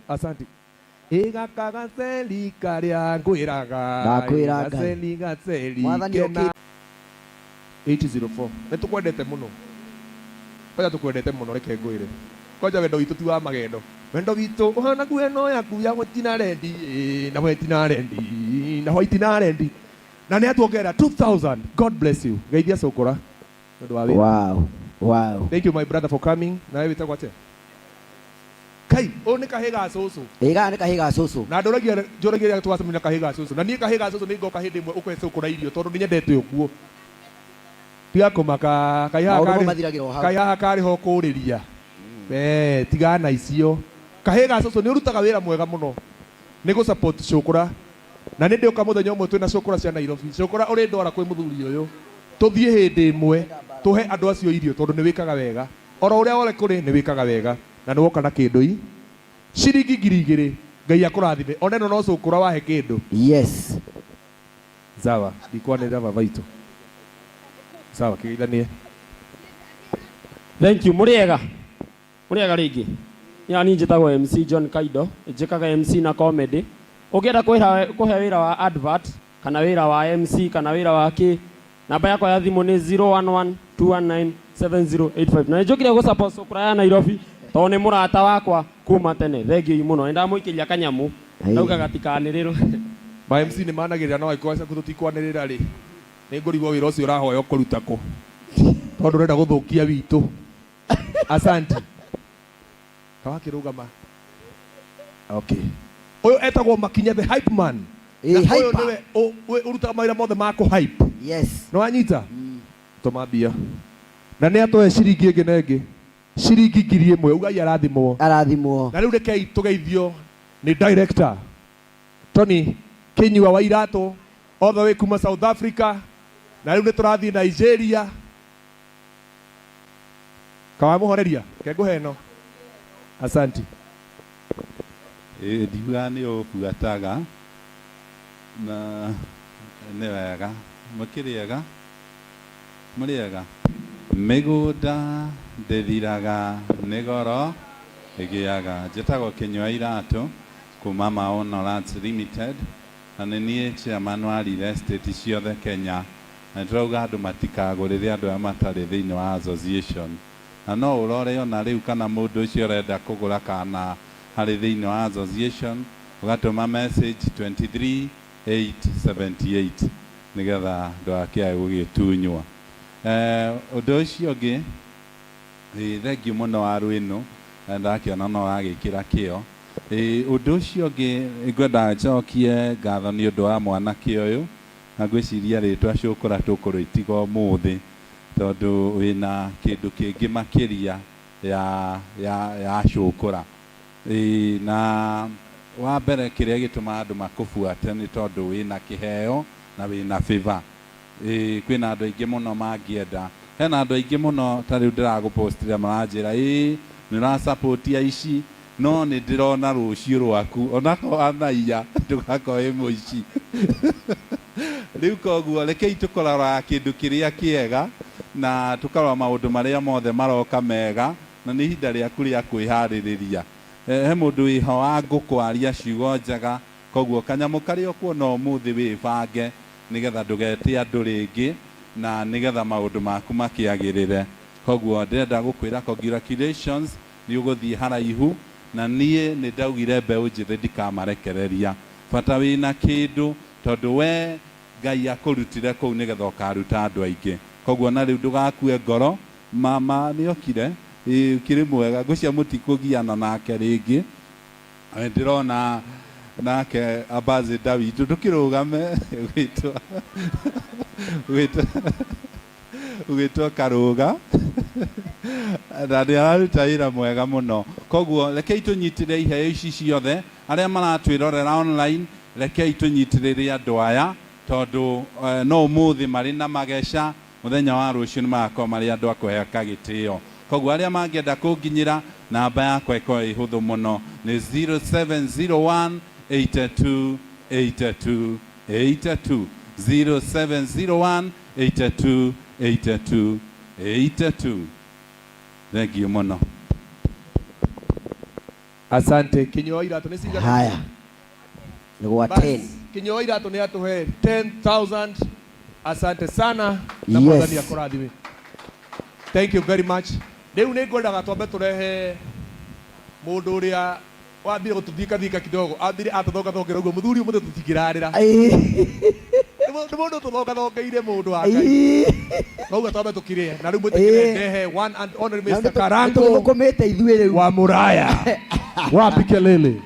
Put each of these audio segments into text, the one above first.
Asante. Ega kagaseli karia ngwiraga. Gaseli gaseli. Kena 804. Netukwendete muno. Koja tukwendete muno reke ngwire. Koja wendo witu ti wa magendo. Wendo witu uhana gueno yaku ya gwetina rendi na gwetina rendi na hoitina rendi. Na ne atuongera 2000. God bless you. Geithia Cukura. Wow. Wow. Thank you my brother for coming. Na wewe witagwo atia? Kai, one kahiga cucu. Ega ne kahiga cucu. Na ndoragia twacemina kahiga cucu. Na nie kahiga cucu ni ngoka hindi imwe ukwe Cukura irio tondu ni nyendete uguo. Tiga kumaka kaihaha kari ho kuriria. Tiga na icio. Kahiga cucu ni urutaga wira mwega muno. Ni go support Cukura. Na ni ndioka muthenya umwe twina Cukura cia Nairobi. Cukura uri ndwara kwi muthuri uyu. Tuthie hindi imwe tuhe andu acio irio tondu ni wikaga wega. Oro uria wole kuri ni wikaga wega. Na ni woka na kindui. Ciringi 2000 Ngai akurathime. Oneno no Cukura wahe kindu. Yes. Sawa, ndikwanira baba itu. Sawa, kigeithanie. Thank you. Muriega ringi. Yani njitagwo MC John Kaido, njikaga MC na comedy. Ukienda kuhe wira wa advert kana wira wa MC kana wira wa ki, namba yako ya thimu ni 0112197085. Na njokire go support Cukura ya Nairobi to ni murata wakwa kuma tene. Thank you muno. Nda muikiria kanyamu. Nauga gatikaniriro. Ba MC ni managirira no ikosa kututikwanirira ri. Ni ngurigwo wira ucio urahoya ukuruta ko. Tondu renda guthukia witu. Asante. Kawakirugama. Okay. Oyo etagwo Makinya the hype man. Oyo niwe uruta mawira mothe mako hype. Yes. No anyita. Tomabia. Na ne atoe ciringi ingi na ingi. Ciringi 1000 ugai arathimwo. Arathimwo. Na riu rekei tugeithio ni director Tony Kinyua wa Irato all the way kuma South Africa. Na riu ni turathi Nigeria. Kawamuhoreria kenguheno. Asante. Ndiuga ni ubuataga na ni wega mukiriega muriega migunda ndithiraga ni goro igiaga njitagwo Kinyua Irato kuma Maono Lands Limited na ni chairman wa real estate ciothe Kenya na ndauga andu matikagurire andu amatari thiini wa association na no urore ona riu kana mundu ucio urenda kugura kana hari thiini wa association ugatuma message 23878 nigetha ndwakiae gugitunywa undu ucio ngi thengi muno wa rwino ndakiona no agikira kio undu ucio ngi ngwenda njokie ngatho ni undu wa mwanake uyu na ngwiciria ritwa Cukura tukuritiga umuthi tondu wina kindu kingi makiria ya Cukura na wa mbere kiria gituma andu makubuate ni tondu wina kiheo na wina favor kwina andu aingi muno mangienda hena andu aingi muno tari ndiragupostira maranjira ni ra support ya ici no ni ndirona rucio rwaku onako anaiya tugakoe muici riu koguo rekei tukorora kindu kiria kiega na tukarora maundu maria mothe maroka mega na ni hinda riaku ria kwihariria he mundu wiho wa ngukwaria ciugo njega koguo kanyamu karia kuona umuthi wibange nigetha ndugete andu ringi na nigetha maundu maku makiagirire koguo ndenda gukwira congratulations ni uguthie haraihu na nie ni ndaugire mbeu njithi ndikamarekereria bata wina kindu tondu we Ngai akurutire kou nigetha ukaruta andu aingi koguo na riu ndugakue ngoro mama ni okire kiri mwega gucia mutikugiana nake ringi ndirona nake abazi David ndukirugame gwitwa Karuga na ndiraruta ira mwega muno koguo rekei tunyitire iheo ici ciothe aria maratwirorera online rekei tunyitirire andu aya tondu no umuthi mari na magesha muthenya wa rucio ni magakorwo mari andu akuheka gitio koguo aria mangienda kunginyira namba yakwa iko ihuthu muno ni 0701 82 82 82 0701 82 82 82. Thank you muno. Asante. Kinyoa irato ni cigana? Haya. Ni gwa 10. Kinyoa irato ni atuhe 10,000. Asante sana na Yes. Mwathani akurathime. Thank you very much. Riu ni ngwendaga twambe turehe mundu uria wambire gututhika thika kidogo, ambire atuthoka thokera uguo muthuri umuthe tutingirarira. Ni mundu tuthoka thokeire mundu wa Ngai. Kauga twambe tukirie na riu mutikire ndehe one and only Mr. Karango Tukomete ithuĩ rĩu wa Muraya. Wapi kelele?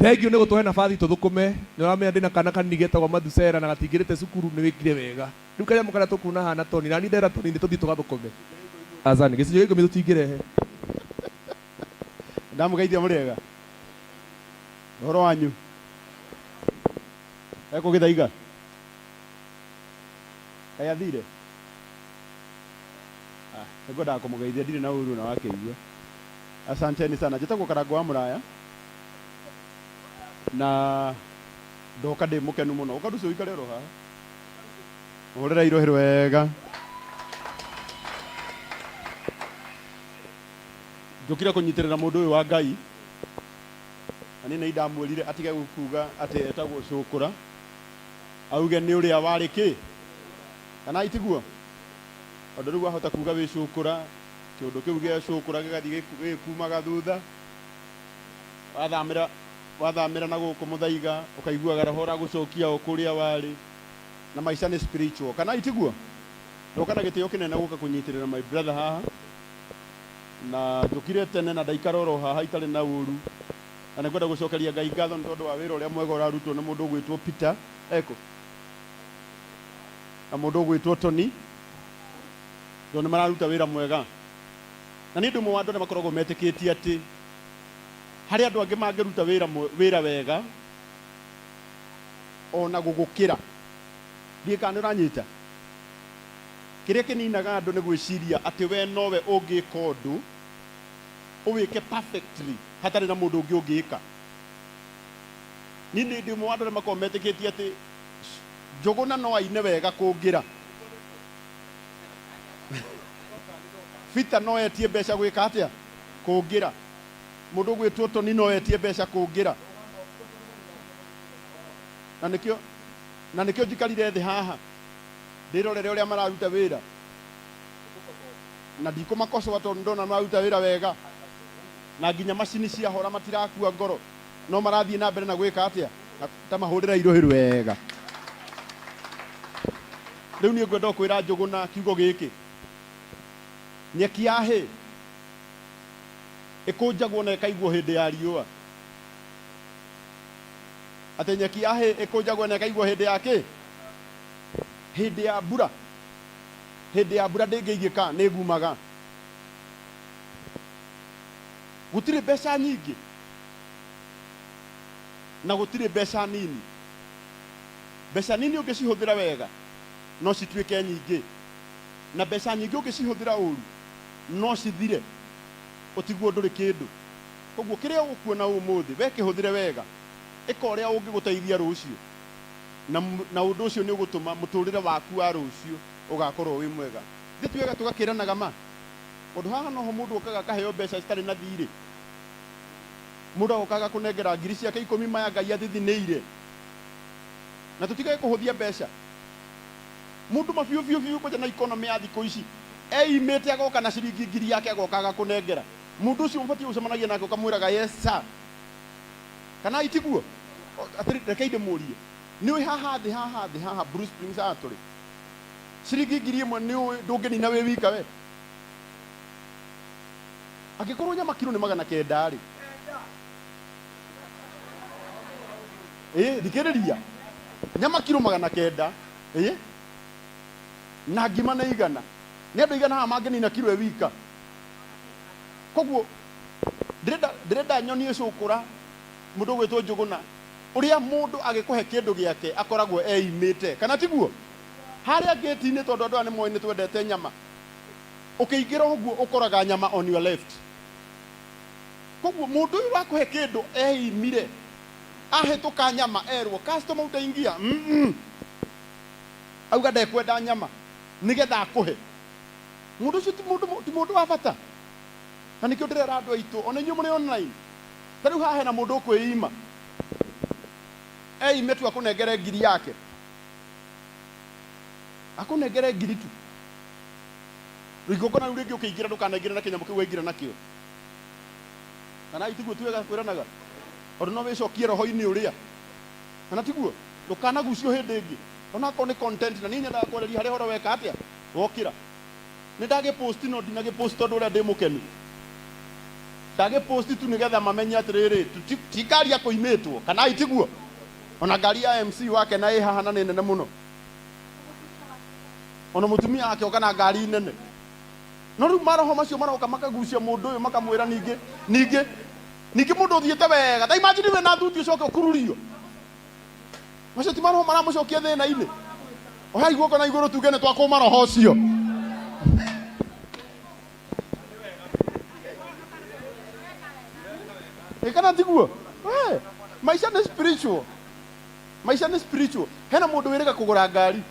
Thank you ni gutuhe nabathi tuthukume. Ni uramenya ndina kana kanini getagwo Mathusera na gatingirite cukuru ni wikire wega. Riu kanya mukana tukuna hana toni na ni ndera toni ndi tuthi tugathukume. Azani gicunjĩ gĩkĩ tutingirehe. Ndamugeithia mũrĩega. Ũhoro wanyu? Ekũgĩthaiga? Kaĩ athire? Nĩngwendaga kũmũgeithia ndirĩ na ũru na wakĩigua. Asanteni sana. Njĩtagwo Karango wa Mũraya. Na ndoka ndĩ mũkenu mũno. Ũka rũciũ ũikare oro haha. Ũhũrĩra irohĩro wega. Njũkire kũnyitĩrĩra mũndũ ũyũ wa Ngai. Na niĩ nĩ ndamwĩrire atige kuuga atĩ etagwo Cũkũra. Auge nĩ ũrĩa warĩ kĩ? Kana itiguo? Ũndũ rĩu ahota kuuga wĩ Cũkũra, kĩũndũ kĩu gĩa Cũkũra gĩgathiĩ gĩkumaga thutha. Wathamĩra na gũkũ Mũthaiga, ũkaiguaga roho ũragũcokia o kũrĩa warĩ. Na maica nĩ spiritual. Kana itiguo? Ndoka na gĩtĩo kĩnene gũka kũnyitĩrĩra my brother haha. Na njũkire tene na ndaikara oro haha itarĩ na ũru. Na nĩngwenda gũcokeria Ngai ngatho nĩ tondũ wa wĩra ũrĩa mwega ũrarutwo nĩ mũndũ ũgwĩtwo Peter Eko na mũndũ ũgwĩtwo Tony. Nĩ mararuta wĩra mwega. Na nĩ ũndũ ũmwe wa andũ arĩa makoragwo metĩkĩtie atĩ harĩ andũ angĩ mangĩruta wĩra wega ona gũgũkĩra. Ndiĩ kana nĩ ũranyita? Kĩrĩa kĩninaga andũ nĩ gwĩciria atĩ we nowe ũngĩka ũndũ ũwĩke perfectly hatarĩ na mũndũ ũngĩ ũngĩka. Niĩ ndĩ ũmwe wa andũ arĩa makoragwo metĩkĩtie atĩ Njũgũna no aine wega kũngĩra. Peter no etie mbeca gwĩka atĩa? Kũngĩra. Mũndũ ũgwĩtwo Tony no etie mbeca kũngĩra. Na nĩkĩo njikarire thĩ haha ndirorere ũrĩa mararuta wĩra. Na ndikũmakosoa tondũ ndona mararuta wĩra wega. Na nginya macini cia hora matirakua ngoro. No marathiĩ na mbere na gwĩka atĩa? Ta mahũrĩra irohĩru wega. Rĩu niĩ ngwenda kwĩra Njũgũna kiugo gĩkĩ. Nyeki ya hĩ ĩkũnjagwo na ĩkaigwo hĩndĩ ya riũa. Atĩ nyeki ya hĩ ĩkũnjagwo na ĩkaigwo hĩndĩ ya kĩ? Hĩndĩ ya mbura. Hĩndĩ ya mbura ndĩngĩigĩka nĩ ngumaga. Gũtirĩ mbeca nyingĩ na gũtirĩ mbeca nini. Mbeca nini ũngĩcihũthĩra wega no cituĩke nyingĩ. Na mbeca nyingĩ ũngĩcihũthĩra ũru no cithire ũtigwo ndũrĩ kĩndũ. Koguo kĩrĩa ũkuona ũmũthĩ we kĩhũthĩre wega. Ĩka ũrĩa ũngĩgũteithia rũciũ. Na ũndũ ũcio nĩ ũgũtũma mũtũrĩre waku wa rũciũ ũgakorwo wĩ mwega. Ithuĩ twega tũgakĩranaga ma. Ũndũ haha noho mũndũ okaga akaheo mbeca citarĩ na thirĩ. Mũndũ okaga kũnengera ngiri ciake 10 maya Ngai athithinĩire. Na tũtigae kũhũthia mbeca. Mũndũ mabiũ kũja na economy ya thikũ ici. Eimĩte agoka na ciringi ngiri yake agokaga kũnengera. Mũndũ ũcio ũbatiĩ gũcemanagia nake ũkamwĩraga yes sir. Kana itiguo? Reke ndĩmũrie. Nĩ haha thĩ Bruce Springs atũrĩ. Ciringi ngiri ĩmwe nĩ ndũngĩnina wĩ wika we. Angĩkorwo nyama kilo nĩ 900 rĩ. Thikĩrĩria. Nyama kilo 900. Na ngima nĩ 100. Nĩ andũ 100 haha mangĩnina kilo e wika. Koguo ndĩrenda nyonie Cũkũra mũndũ gwĩtwo Njũgũna ũrĩa mũndũ agĩkũhe kĩndũ gĩake akoragwo eimĩte. Kana tiguo? Harĩa ngĩti-inĩ tondũ andũ nĩ moĩ nĩ twendete nyama. Ũkĩingĩra ũguo ũkoraga nyama on your left. Koguo mũndũ ũyũ wakũhe kĩndũ eimire. Ahĩtũka nyama erwo customer utaingia. Auga ndekwenda nyama nĩgetha akũhe. Mũndũ ũcio ti mũndũ wa bata. na nikio ndirera andu aitu ona inyu muri online tariu haha hena mundu kwĩima eime tu akunengere ngiri yake akunengere ngiri tu rigongona riu ringi ukiingira ndukanengere na kinyamu kiu waingira nakio kana itiguo tuwega kwiranaga ondu no wicokie roho-ini uria kana tiguo ndukanagucio hindi ingi ona ko ni content na ni nyendaga kwereria hari horo weka atia wokira ni ndage post no ndinage post tondu uria ndi mukenu ndage post tu nigetha mamenye atiriri tikaria kuimitwo kana itiguo ona ngari ya MC wake na haha na nene muno ona mutumia wake okana ngari nene no riu maroho macio maroka makagucia mundu uyu makamwira ningi mundu uthiete wega ta imagine we na thuti ucoke ukururio macio ti maroho maramucokia thina-ini ohai guoko na iguru tuge ni twakuma roho ucio ikana tiguo maisha ni spiritual hena mundu wirega kugura ngari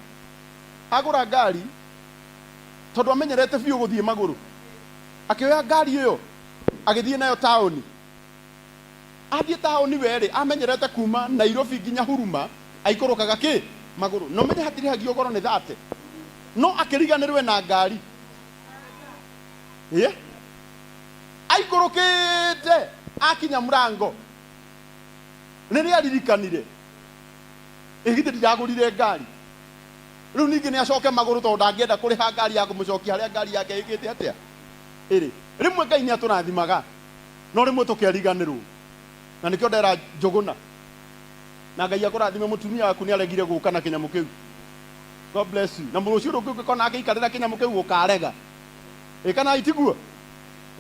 agura ngari tondu amenyerete biu guthie maguru akioya ngari iyo agithie nayo taoni athie taoni weri amenyerete kuma Nairobi nginya Huruma aikorokaga ki maguru no menye hatiri hagio goro ni thate no akiriganirwe na ngari aikorokete akinya murango nini aririkanire igite ndagurire ngari riu ningi ni acoke maguru tondu angienda kuriha ngari ya kumucokia haria ngari yake ikite atia rimwe Ngai ni aturathimaga no rimwe tukeriganirwo na nikio ndera Njuguna na Ngai akurathime mutumia waku ni aregire guka na kinyamu kiu God bless you na murucio rungi ukikona agiikarira kinyamu kiu ukarega ikana itiguo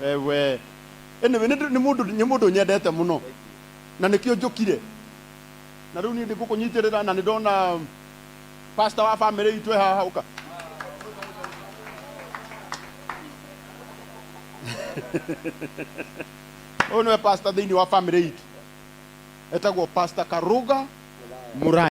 ewe enewe ni mundu nyendete muno na nikio njukire na riu ni ndigukunyitirira na ni ndona pastor wa family itu haha uka ono pastor thiini wa family itu etagwo Pastor Karuga Murai.